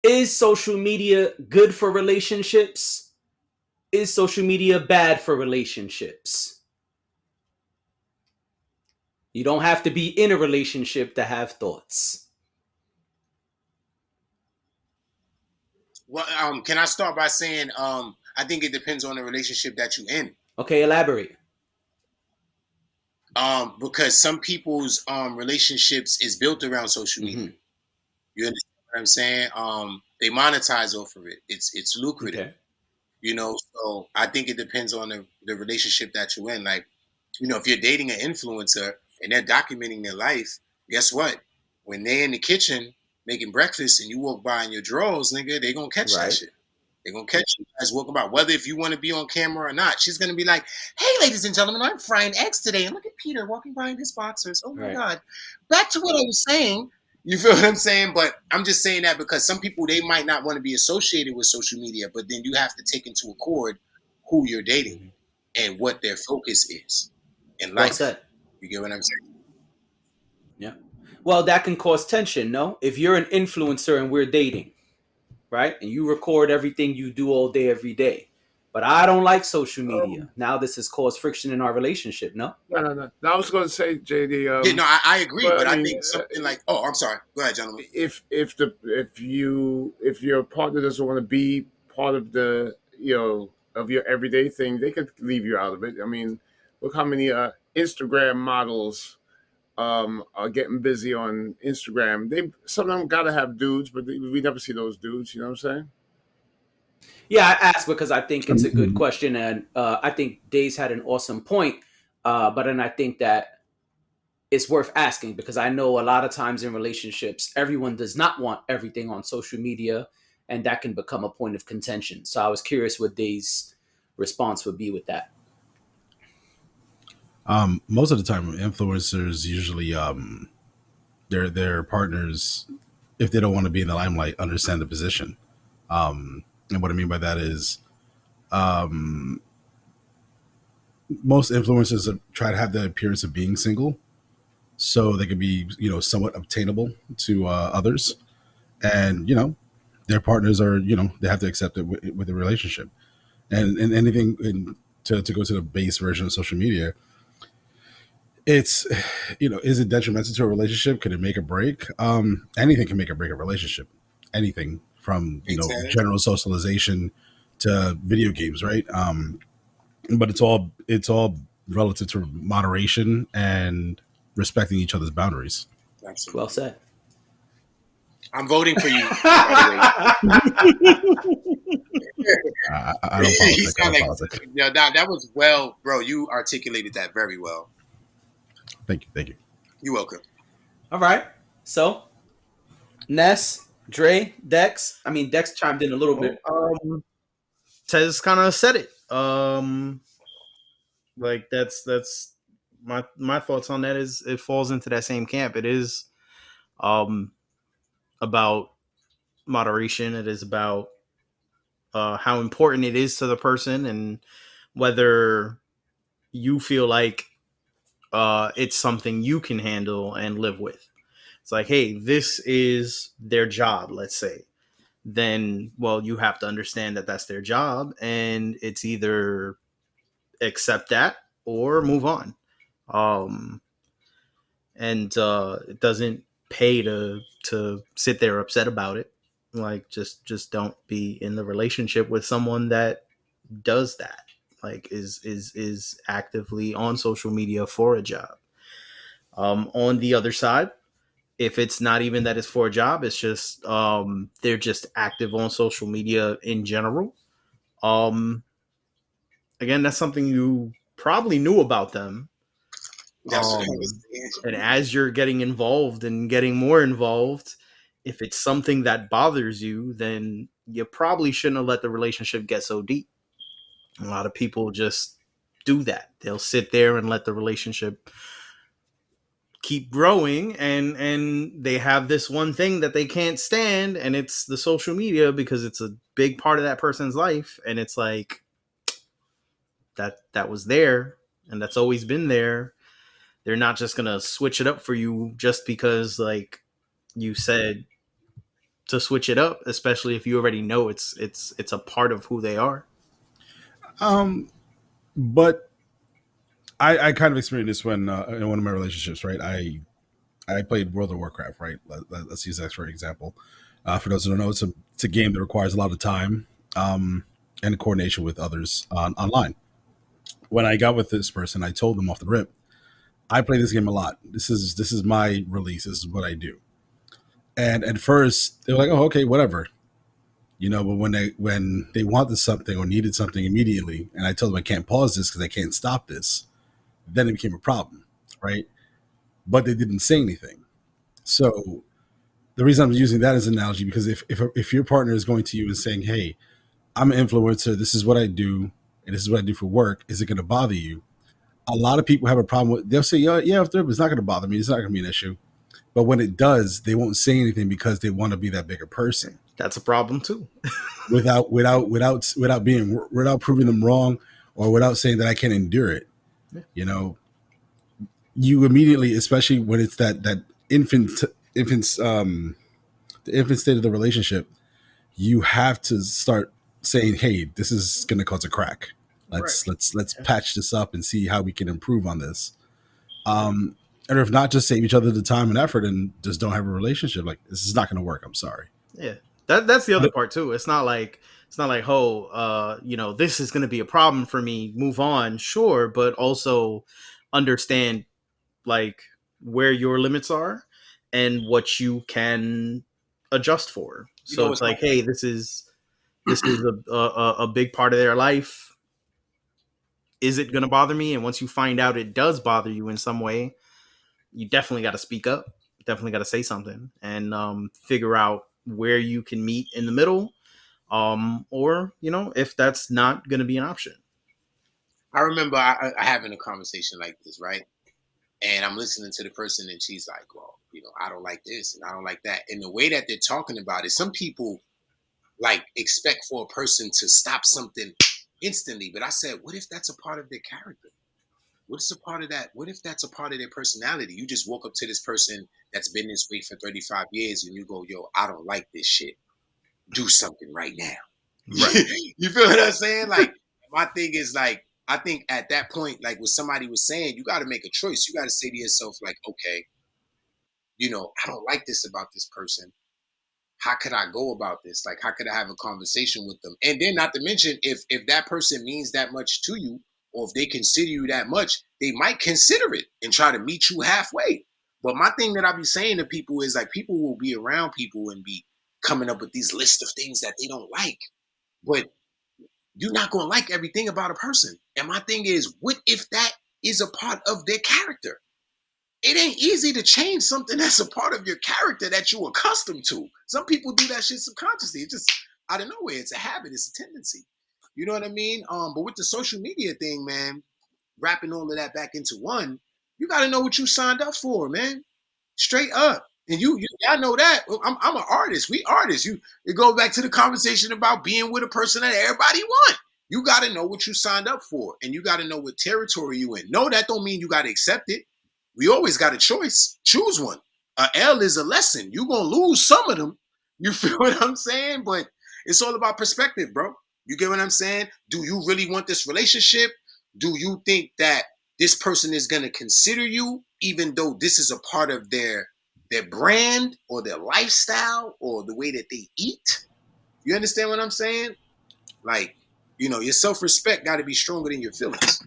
Is social media good for relationships? Is social media bad for relationships? You don't have to be in a relationship to have thoughts. Well, can I start by saying I think it depends on the relationship that you're in. Okay, elaborate. Because some people's relationships is built around social media. Mm-hmm. You understand what I'm saying? They monetize off of it. It's lucrative, Okay. So I think it depends on the relationship that you're in. Like, if you're dating an influencer and they're documenting their life, guess what? When they're in the kitchen making breakfast and you walk by in your drawers, nigga, they gonna catch that Right. shit. They're gonna catch you guys walking by, whether if you want to be on camera or not. She's gonna be like, "Hey, ladies and gentlemen, I'm frying eggs today, and look at Peter walking by in his boxers. Oh my Right. god!" Back to what I was saying. You feel what I'm saying? But I'm just saying that because some people they might not want to be associated with social media, but then you have to take into accord who you're dating Mm-hmm. and what their focus is in Well life. said. You get what I'm saying? Yeah. Well, that can cause tension, no? If you're an influencer and we're dating, right? And you record everything you do all day, every day. But I don't like social media. Um, Now this has caused friction in our relationship, no? no, no, no. I was going to say, JD. Yeah, no, I agree, But I but I mean, think something like, oh, I'm sorry. Go ahead, gentlemen. if your partner doesn't want to be part of the of your everyday thing, they could leave you out of it. I mean, look how many Instagram models are getting busy on Instagram. They Some of them got to have dudes, but we never see those dudes. You know what I'm Yeah, I asked because I think it's a good saying? question. And I think Days had an awesome point. But then I think that it's worth asking because I know a lot of times in relationships, everyone does not want everything on social media. And that can become a point of contention. So I was curious what Days' response would be with that. Most of the time, influencers usually their partners, if they don't want to be in the limelight, understand the position. And what I mean by that is, um, most influencers try to have the appearance of being single, so they can be somewhat obtainable to others, and their partners are they have to accept it with a relationship, and anything to go to the base version of social media. It's is it detrimental to a relationship? Could it make a break? Anything can make or break a relationship. Anything from Exactly. general socialization to video games, right? But it's all relative to moderation and respecting each other's boundaries. Well Absolutely. said. I'm voting for you, by the way. I don't You politic. I sound don't like politic. that was well, bro. You articulated that very well. Thank you. Thank you. You're welcome. All right. So Ness, Dre, Dex. I mean, Dex chimed in a little bit. Well, Tez kind of said it. Like that's my thoughts on that is it falls into that same camp. It is um about moderation. It is about how important it is to the person and whether you feel like it's something you can handle and live with. It's like, hey, this is their job, let's say. Then, well, you have to understand that that's their job, and it's either accept that or move on. Um, and it doesn't pay to sit there upset about it. Like, just don't be in the relationship with someone that does that. Like, is actively on social media for a job. On the other side, if it's not even that it's for a job, it's just they're just active on social media in general. Um, Again, that's something you probably knew about them. That's what I was And saying. as you're getting involved and getting more involved, if it's something that bothers you, then you probably shouldn't have let the relationship get so deep. A lot of people just do that. They'll sit there and let the relationship keep growing, and they have this one thing that they can't stand, and it's the social media because it's a big part of that person's life, and it's like that was there and that's always been there. They're not just gonna switch it up for you just because like you said to switch it up, especially if you already know it's a part of who they are. But I kind of experienced this when in one of my relationships, right? I played World of Warcraft, right? Let's use that for example. For those who don't know, it's a game that requires a lot of time and coordination with others online. When I got with this person, I told them off the rip, I play this game a lot. This is my release. This is what I do. And at first, they were like, "Oh, okay, whatever." But when they wanted something or needed something immediately, and I told them I can't pause this because I can't stop this, then it became a problem, right? But they didn't say anything. So the reason I'm using that as an analogy, because if your partner is going to you and saying, "Hey, I'm an influencer. This is what I do, and this is what I do for work," is it going to bother you? A lot of people have a problem with. They'll say, "Yeah, it's not going to bother me. It's not going to be an issue." But when it does, they won't say anything because they want to be that bigger person. That's a problem too. without proving them wrong, or without saying that I can't endure it. You immediately, especially when it's that infant's the infant state of the relationship, you have to start saying, "Hey, this is going to cause a crack. Let's patch this up and see how we can improve on this." And if not, just save each other the time and effort and just don't have a relationship. Like, this is not going to work. I'm sorry. Yeah, that's the other part too. It's not like, this is going to be a problem for me. Move on, sure, but also understand like where your limits are and what you can adjust for. So it's like, hey, this is a big part of their life. Is it going to bother me? And once you find out it does bother you in some way, you definitely got to speak up. Definitely got to say something and figure out where you can meet in the middle, or if that's not going to be an option. I remember I having a conversation like this, right? And I'm listening to the person, and she's like, "Well, I don't like this and I don't like that." And the way that they're talking about it, some people like expect for a person to stop something instantly. But I said, what if that's a part of their character? What is a part of that? What if that's a part of their personality? You just woke up to this person that's been this way for 35 years and you go, "Yo, I don't like this shit. Do something right now." Right. You feel what I'm saying? Like, my thing is like, I think at that point, like what somebody was saying, you got to make a choice. You got to say to yourself, like, okay, I don't like this about this person. How could I go about this? Like, how could I have a conversation with them? And then, not to mention, if that person means that much to you, or if they consider you that much, they might consider it and try to meet you halfway. But my thing that I be saying to people is like, people will be around people and be coming up with these lists of things that they don't like. But you're not going to like everything about a person. And my thing is, what if that is a part of their character? It ain't easy to change something that's a part of your character that you're accustomed to. Some people do that shit subconsciously. It's just out of nowhere. It's a habit. It's a tendency. You know what I mean? But with the social media thing, man, wrapping all of that back into one, you got to know what you signed up for, man. Straight up. And I know that. I'm an artist. We artists. It goes back to the conversation about being with a person that everybody want. You got to know what you signed up for, and you got to know what territory you in. No, that don't mean you got to accept it. We always got a choice. Choose one. A L is a lesson. You're going to lose some of them. You feel what I'm saying? But it's all about perspective, bro. You get what I'm saying? Do you really want this relationship? Do you think that this person is going to consider you, even though this is a part of their brand or their lifestyle or the way that they eat? You understand what I'm saying? Like, your self-respect got to be stronger than your feelings.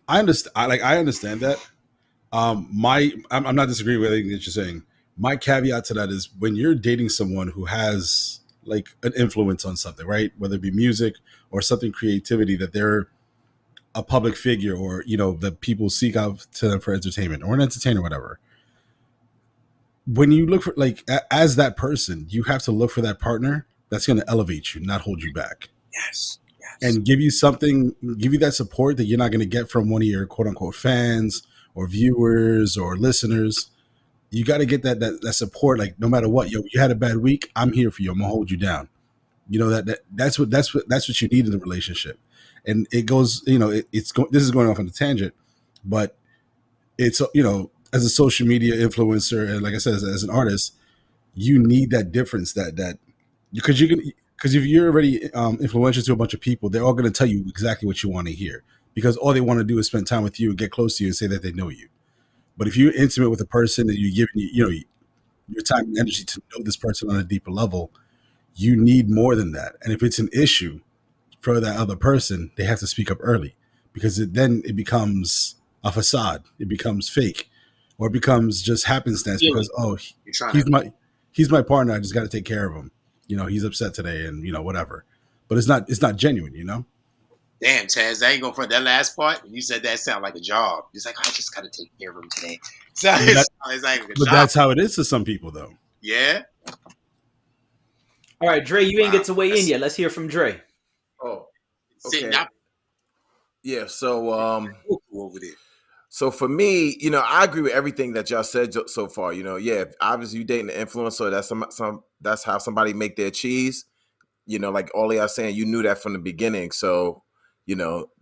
I understand. I understand that. I'm not disagreeing with anything that you're saying. My caveat to that is, when you're dating someone who has like an influence on something, right? Whether it be music or something creativity, that they're a public figure, or that people seek out to them for entertainment, or an entertainer, whatever. When you look for, like, as that person, you have to look for that partner that's going to elevate you, not hold you back. Yes. And give you that support that you're not going to get from one of your quote unquote fans or viewers or listeners. You got to get that support. Like, no matter what, you had a bad week, I'm here for you. I'm gonna hold you down. That's what you need in the relationship. And it goes, this is going off on a tangent, but it's, as a social media influencer, and like I said, as an artist, you need that difference that because you can because if you're already influential to a bunch of people, they're all going to tell you exactly what you want to hear because all they want to do is spend time with you and get close to you and say that they know you. But if you're intimate with a person and you're giving your time and energy to know this person on a deeper level, you need more than that. And if it's an issue for that other person, they have to speak up early because then it becomes a facade. It becomes fake, or it becomes just happenstance Yeah. because You're trying he's to. he's my partner. I just got to take care of him. He's upset today, and whatever. But it's not genuine. Damn, Taz, I ain't going for that last part. When you said that, sound like a job. It's like, I just got to take care of him today. So That- it's like a but job. that's how it is to some people, though. Yeah. All right, Dre, you ain't Wow. get to weigh in That's- yet. Let's hear from Dre. Oh, Sitting okay. out Yeah. So, over there. so for me, I agree with everything that y'all said so far. Yeah, obviously you dating an influencer. That's how somebody make their cheese. Like all y'all saying, you knew that from the beginning. So,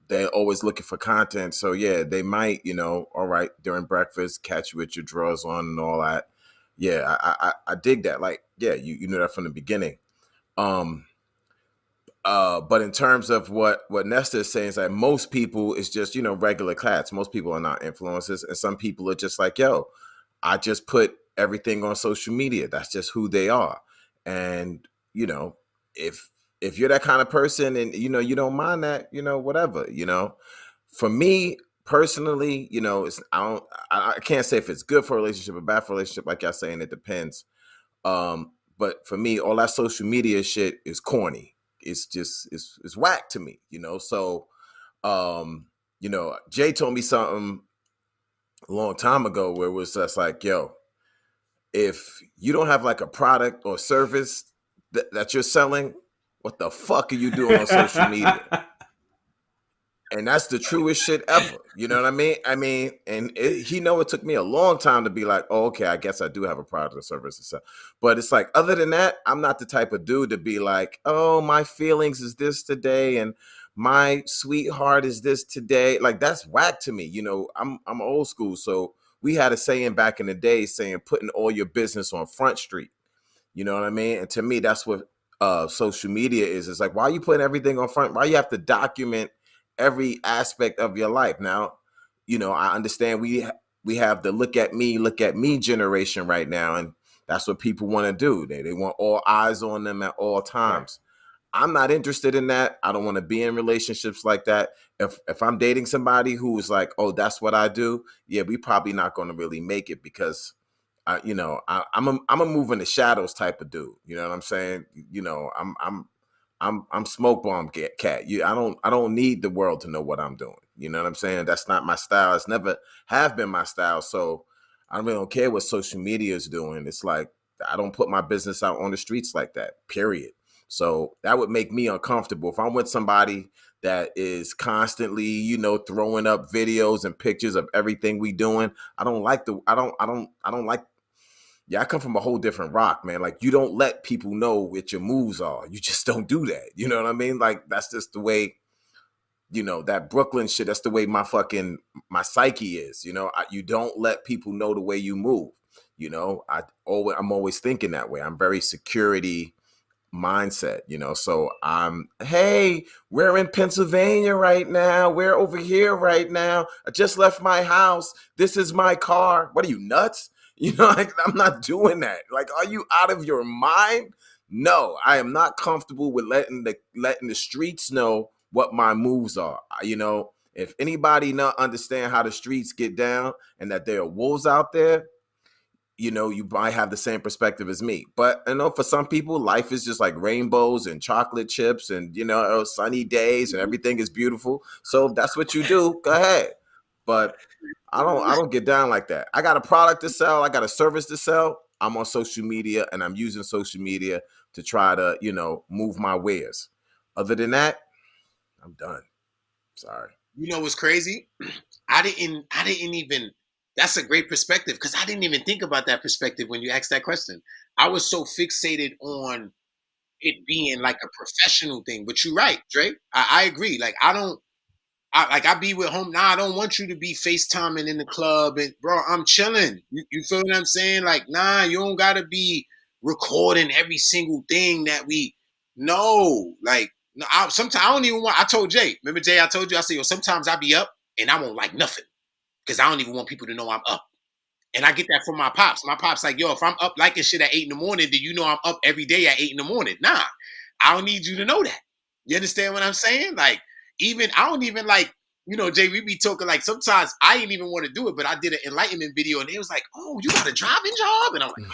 they're always looking for content. So yeah, they might, all right, during breakfast, catch you with your drawers on and all that. Yeah, I dig that. Like, yeah, you knew that from the beginning. But in terms of what Nesta is saying is that most people is just, regular cats. Most people are not influencers. And some people are just like, yo, I just put everything on social media. That's just who they are. And, if you're that kind of person and, you don't mind that, whatever, for me personally, I can't say if it's good for a relationship or bad for a relationship. Like y'all saying, it depends. But for me, all that social media shit is corny. It's just it's whack to me, So, Jay told me something a long time ago where it was just like, yo, if you don't have like a product or service that you're selling, what the fuck are you doing on social media? And that's the truest shit ever. You know what I mean? And it took me a long time to be like, oh, okay, I guess I do have a product or service and stuff. But it's like, other than that, I'm not the type of dude to be like, oh, my feelings is this today, and my sweetheart is this today. Like, that's whack to me. I'm old school, so we had a saying back in the day saying putting all your business on Front Street. You know what I mean? And to me, that's what social media is. It's like, why are you putting everything on front? Why you have to document every aspect of your life? Now, I understand we have the look at me generation right now, and that's what people want to do. They want all eyes on them at all times. Right. I'm not interested in that. I don't want to be in relationships like that. If I'm dating somebody who is like, oh, that's what I do, yeah, we probably not going to really make it because I'm a move in the shadows type of dude. You know what I'm saying? I'm smoke bomb cat. I don't need the world to know what I'm doing. You know what I'm saying? That's not my style. It's never have been my style. So I really don't care what social media is doing. It's like I don't put my business out on the streets like that. Period. So that would make me uncomfortable if I'm with somebody that is constantly, throwing up videos and pictures of everything we doing. I don't like I come from a whole different rock, man. Like, you don't let people know what your moves are. You just don't do that. You know what I mean? Like, that's just the way, that Brooklyn shit, that's the way my psyche is. You don't let people know the way you move. I'm always thinking that way. I'm very security mindset, so hey, we're in Pennsylvania right now. We're over here right now. I just left my house. This is my car. What are you, nuts? Like, I'm not doing that. Like, are you out of your mind? No, I am not comfortable with letting the streets know what my moves are. If anybody not understand how the streets get down and that there are wolves out there, you might have the same perspective as me. But for some people, life is just like rainbows and chocolate chips and sunny days and everything is beautiful. So if that's what you do, go ahead. But I don't get down like that. I got a product to sell. I got a service to sell. I'm on social media and I'm using social media to try to, move my wares. Other than that, I'm done. Sorry. You know what's crazy? I didn't even, that's a great perspective because I didn't even think about that perspective when you asked that question. I was so fixated on it being like a professional thing. But you're right, Dre. I agree. Like, I be with home now. I don't want you to be FaceTiming in the club and bro, I'm chilling. You feel what I'm saying? Like, nah, you don't gotta be recording every single thing that we know. Like, no, sometimes I don't even want. I told Jay. Remember Jay? I told you. I said, yo, sometimes I be up and I won't like nothing because I don't even want people to know I'm up. And I get that from my pops. My pops like, yo, if I'm up liking shit at 8 in the morning, then you know I'm up every day at 8 in the morning. Nah, I don't need you to know that. You understand what I'm saying? Like, even I don't even like, you know, Jay, we be talking like sometimes I didn't even want to do it, but I did an enlightenment video and it was like, oh, you got a driving job? And I'm like,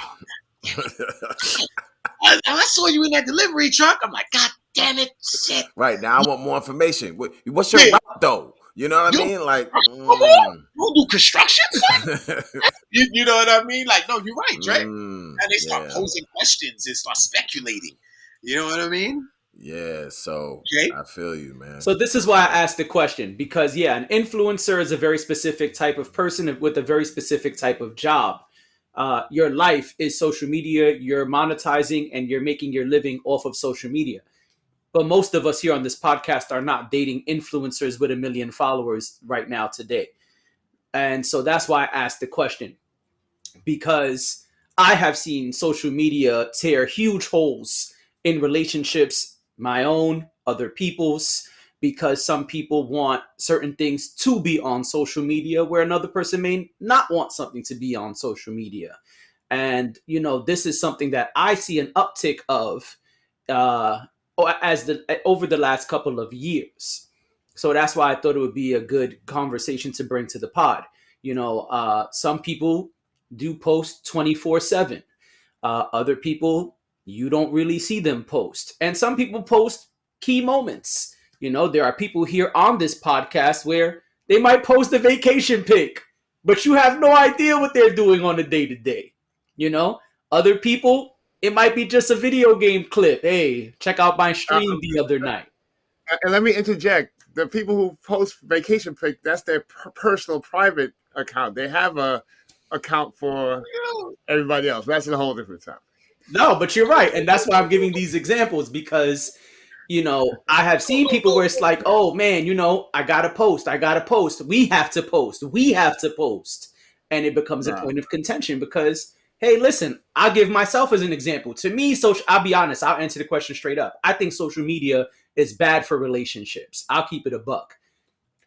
oh, I saw you in that delivery truck. I'm like, God damn it, shit. Right, now I want more information. What's your Yeah. route though? You know what I mean? Like, You don't do construction, son? You know what I mean? Like, no, you're right, Dre. And they start posing questions and start speculating. You know what I mean? Yeah, so Jay? I feel you, man. So this is why I asked the question, because yeah, an influencer is a very specific type of person with a very specific type of job. Your life is social media, you're monetizing and you're making your living off of social media. But most of us here on this podcast are not dating influencers with 1 million followers right now today. And so that's why I asked the question, because I have seen social media tear huge holes in relationships, my own, other people's, because some people want certain things to be on social media where another person may not want something to be on social media. And, you know, this is something that I see an uptick of over the last couple of years. So that's why I thought it would be a good conversation to bring to the pod. You know, some people do post 24/7. Other people, you don't really see them post. And some people post key moments. You know, there are people here on this podcast where they might post a vacation pic, but you have no idea what they're doing on a day-to-day. You know, other people, it might be just a video game clip. Hey, check out my stream the other night. And let me interject. The people who post vacation pic, that's their personal private account. They have a account for everybody else. That's a whole different topic. No, but you're right. And that's why I'm giving these examples because, you know, I have seen people where it's like, oh man, you know, I got to post. We have to post. And it becomes a point of contention because, hey, listen, I'll give myself as an example. To me, I'll be honest. I'll answer the question straight up. I think social media is bad for relationships. I'll keep it a buck.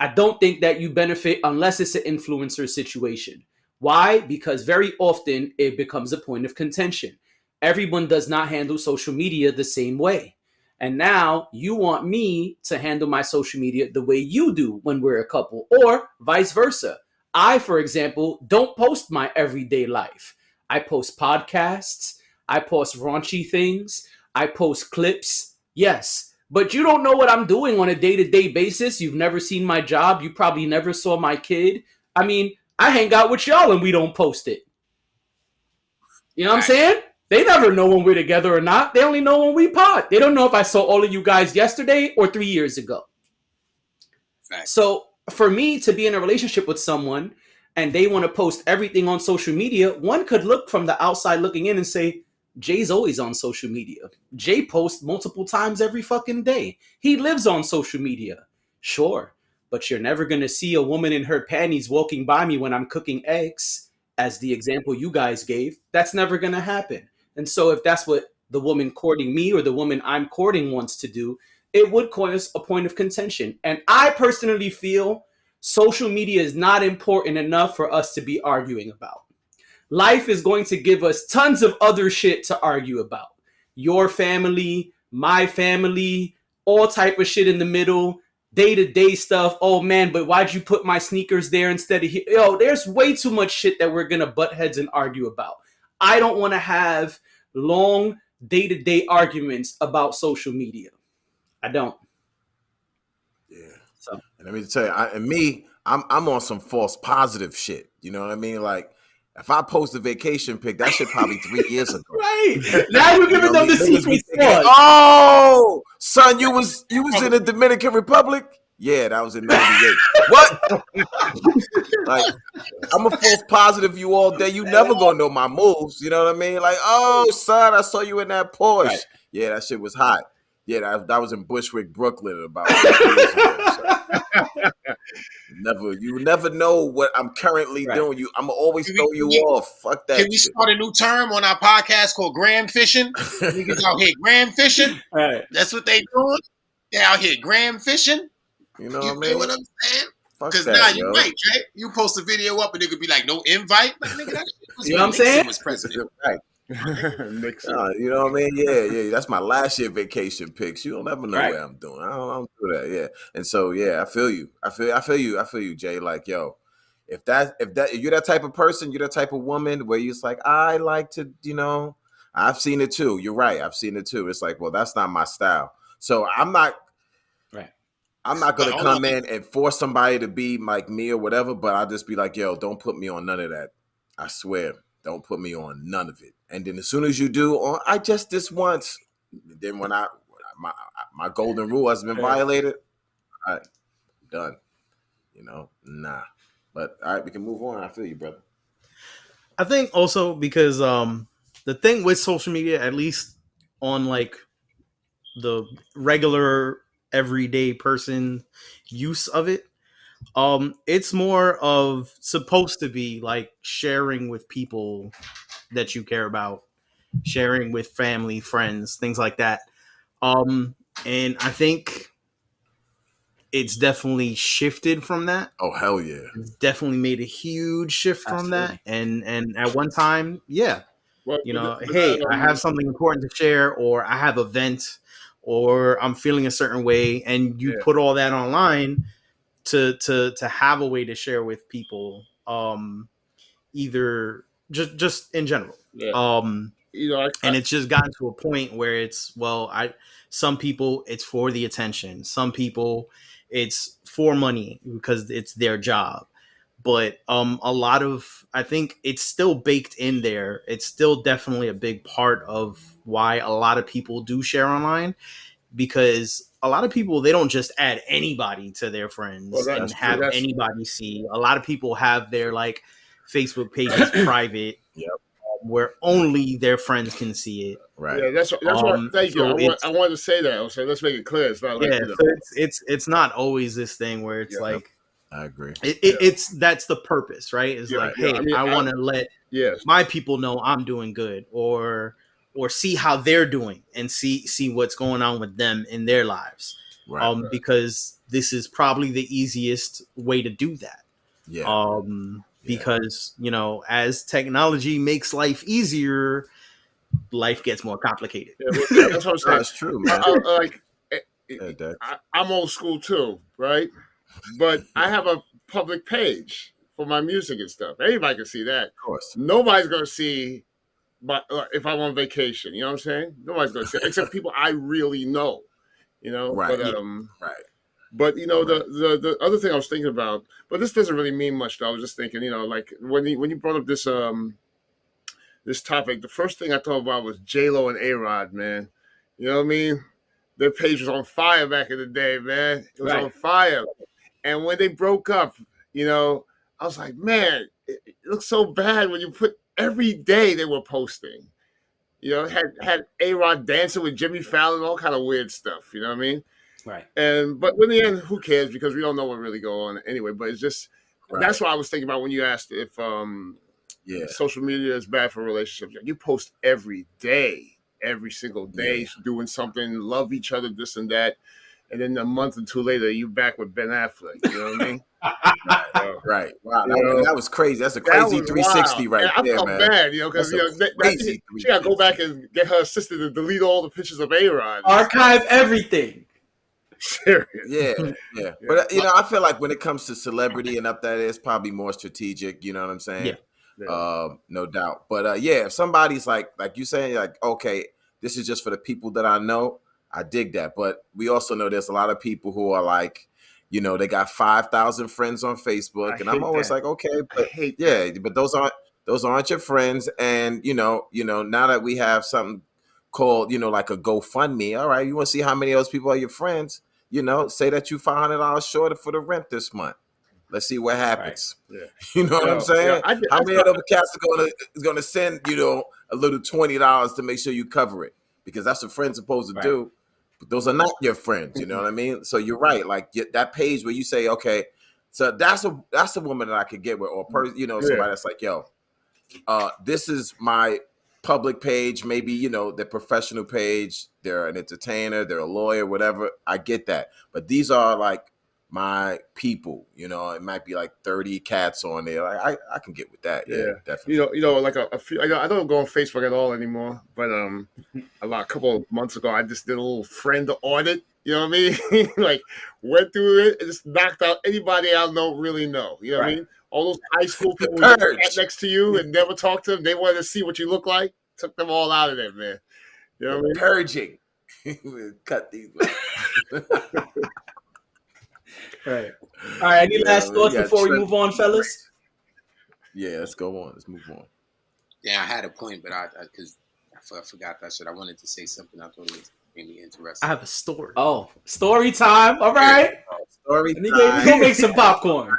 I don't think that you benefit unless it's an influencer situation. Why? Because very often it becomes a point of contention. Everyone does not handle social media the same way. And now you want me to handle my social media the way you do when we're a couple, or vice versa. I, for example, don't post my everyday life. I post podcasts. I post raunchy things. I post clips. Yes, but you don't know what I'm doing on a day-to-day basis. You've never seen my job. You probably never saw my kid. I mean, I hang out with y'all and we don't post it. You know what I'm saying? They never know when we're together or not. They only know when we pod. They don't know if I saw all of you guys yesterday or 3 years ago. Right. So for me to be in a relationship with someone and they want to post everything on social media, one could look from the outside looking in and say, Jay's always on social media. Jay posts multiple times every fucking day. He lives on social media. Sure, but you're never going to see a woman in her panties walking by me when I'm cooking eggs, as the example you guys gave. That's never going to happen. And so if that's what the woman courting me or the woman I'm courting wants to do, it would cause a point of contention. And I personally feel social media is not important enough for us to be arguing about. Life is going to give us tons of other shit to argue about. Your family, my family, all type of shit in the middle, day-to-day stuff. Oh man, but why'd you put my sneakers there instead of here? Yo, there's way too much shit that we're going to butt heads and argue about. I don't want to have long day-to-day arguments about social media. I don't. Yeah. So, and let me tell you, I'm on some false positive shit. You know what I mean? Like, if I post a vacation pic, that shit probably 3 years ago. Right. Now you're giving them the secret sauce. Oh, son, you was in the Dominican Republic? Yeah, that was in 98. What? Like, I'm a false positive you all day. You never gonna know my moves. You know what I mean? Like, oh, son, I saw you in that Porsche. Right. Yeah, that shit was hot. Yeah, that was in Bushwick, Brooklyn about 8 years ago. So. You never know what I'm currently Right. doing. I'm gonna always Can throw we- you can we- off. Fuck that Can we shit. start a new term on our podcast called gram fishing? Niggas out here gram fishing. Right. That's what they doing. They out here gram fishing. You know You what I feel mean? what I'm saying? Fuck Because that, now yo. you're right, Jay. You post a video up and it could be like no invite. Like nigga, that shit was You know what I'm when Nixon saying? was president. Right. Nixon. You know what I mean? Yeah. That's my last year vacation pics. You don't ever know Right. what I'm doing. I don't do that. Yeah. And so I feel you. I feel you, Jay. Like, yo, if you're that type of person, you're that type of woman where you're just like, I like to, I've seen it too. You're right. I've seen it too. It's like, well, that's not my style. So I'm not gonna Hold come on. in and force somebody to be like me or whatever, but I'll just be like, yo, don't put me on none of that. I swear, don't put me on none of it. And then as soon as you do, I just this once. Then when my golden rule has been violated, all right, done. Nah. But all right, we can move on. I feel you, brother. I think also because the thing with social media, at least on like the regular everyday person use of it, it's more of supposed to be like sharing with people that you care about, sharing with family, friends, things like that. And I think it's definitely shifted from that. Oh hell yeah! It's definitely made a huge shift from that. And at one time, yeah, Well, hey, I have something important to share, or I have a vent, or I'm feeling a certain way, and you put all that online to have a way to share with people, either just in general. Yeah. And it's just gotten to a point where it's, some people it's for the attention, some people it's for money because it's their job. But a lot of, I think it's still baked in there. It's still definitely a big part of why a lot of people do share online, because a lot of people, they don't just add anybody to their friends and have anybody see. A lot of people have their like Facebook pages private, where only their friends can see it. Right. Yeah, that's what. Thank you. I wanted to say that. So let's make it clear. It's not like so it's not always this thing where it's like. I agree. It's that's the purpose, right? It's like, hey, I want to let my people know I'm doing good, or see how they're doing and see what's going on with them in their lives. Right. Because this is probably the easiest way to do that. Yeah. Because as technology makes life easier, life gets more complicated. Yeah, that's what I'm saying. That's true, man. I'm old school too, right? But I have a public page for my music and stuff. Anybody can see that. Of course. Nobody's gonna see, if I'm on vacation, you know what I'm saying? Nobody's gonna see, except people I really know. Right. But, right. But the other thing I was thinking about, but this doesn't really mean much though. I was just thinking, like when you brought up this this topic, the first thing I thought about was J-Lo and A-Rod, man. You know what I mean? Their page was on fire back in the day, man. It was on fire. And when they broke up, I was like, man, it looks so bad when you put every day they were posting. Had A-Rod dancing with Jimmy Fallon, all kind of weird stuff. You know what I mean? Right. But in the end, who cares? Because we don't know what really go on anyway. But it's just that's what I was thinking about when you asked if social media is bad for relationships. You post every day, every single day, doing something, love each other, this and that. And then a month or two later, you back with Ben Affleck. You know what I mean? Right. Wow. That was crazy. That's a crazy 360 right there, I felt bad, because she got to go back and get her sister to delete all the pictures of A-Rod. Archive everything. Serious. Yeah. But I feel like when it comes to celebrity and up that, it's probably more strategic. You know what I'm saying? Yeah. No doubt. But if somebody's like you saying, like, okay, this is just for the people that I know, I dig that. But we also know there's a lot of people who are like, they got 5,000 friends on Facebook, and I'm always like, okay, but but those aren't your friends. And now that we have something called, like a GoFundMe, all right, you want to see how many of those people are your friends? Say that you $500 short for the rent this month. Let's see what happens. Right. Yeah. You know what I'm saying? How many of those cats are gonna send a little $20 to make sure you cover it, because that's what friends supposed to do. But those are not your friends. You know what I mean? So you're right. Like that page where you say, okay, so that's a woman that I could get with, or person, somebody that's like, yo, this is my public page. Maybe their professional page. They're an entertainer. They're a lawyer. Whatever. I get that. But these are like my people. It might be like 30 cats on there. Like, I can get with that. Yeah, definitely. Like a few. I don't go on Facebook at all anymore. But a couple of months ago, I just did a little friend audit. You know what I mean? Like went through it and just knocked out anybody I don't really know. You know what I mean? All those high school people who sat next to you and never talked to them. They wanted to see what you look like. Took them all out of there, man. You know what I mean? Purging. Cut these. Right. All right. Any last thoughts before we move on, fellas? Yeah, let's go on. Let's move on. Yeah, I had a point, but I forgot that shit. I wanted to say something. I thought it was really interesting. I have a story. Oh, story time. All right. Story time. We're gonna make some popcorn.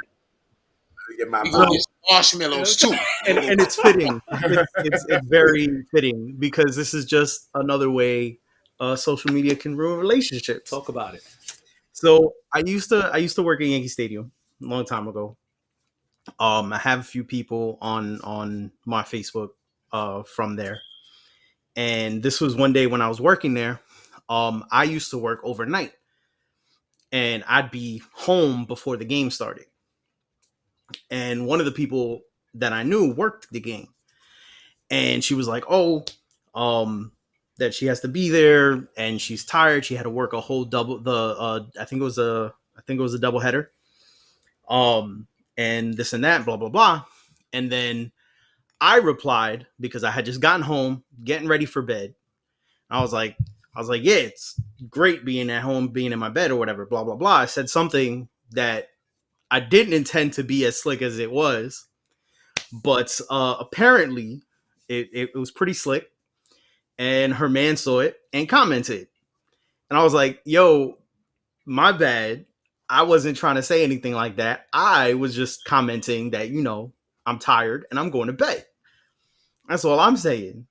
Get my We gonna get marshmallows too. And it's fitting. It's very fitting because this is just another way social media can ruin relationships. Talk about it. So I used to work at Yankee Stadium a long time ago. I have a few people on my Facebook from there, and this was one day when I was working there. I used to work overnight, and I'd be home before the game started. And one of the people that I knew worked the game, and she was like, "Oh, that she has to be there, and she's tired. She had to work a whole double. I think it was a double header. And this and that, blah blah blah." And then I replied because I had just gotten home, getting ready for bed. I was like, "Yeah, it's great being at home, being in my bed or whatever." Blah blah blah. I said something that I didn't intend to be as slick as it was, but apparently it was pretty slick. And her man saw it and commented. And I was like, yo, my bad. I wasn't trying to say anything like that. I was just commenting that, I'm tired and I'm going to bed. That's all I'm saying.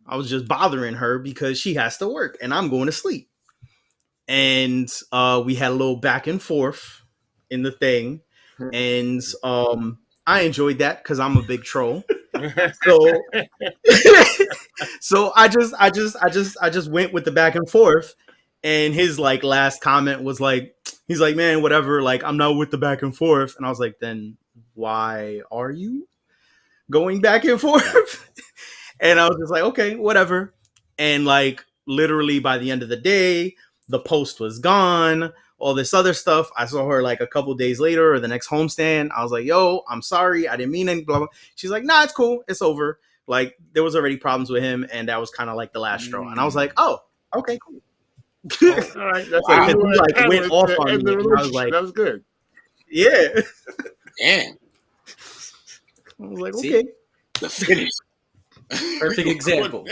I was just bothering her because she has to work and I'm going to sleep. And we had a little back and forth in the thing. And I enjoyed that because I'm a big troll. So I just went with the back and forth, and his like last comment was like, he's like, "Man, whatever, like I'm not with the back and forth." And I was like, "Then why are you going back and forth?" And I was just like, "Okay, whatever." And like literally by the end of the day, the post was gone. All this other stuff. I saw her like a couple days later or the next homestand. I was like, "Yo, I'm sorry. I didn't mean anything." Blah, blah. She's like, "Nah, it's cool. It's over." Like there was already problems with him, and that was kind of like the last straw. And I was like, "Oh, okay, cool." All right, that's Like, he like went off on me. And I was like, that was good. Yeah. Damn. I was like, See? okay. The finish. Perfect example.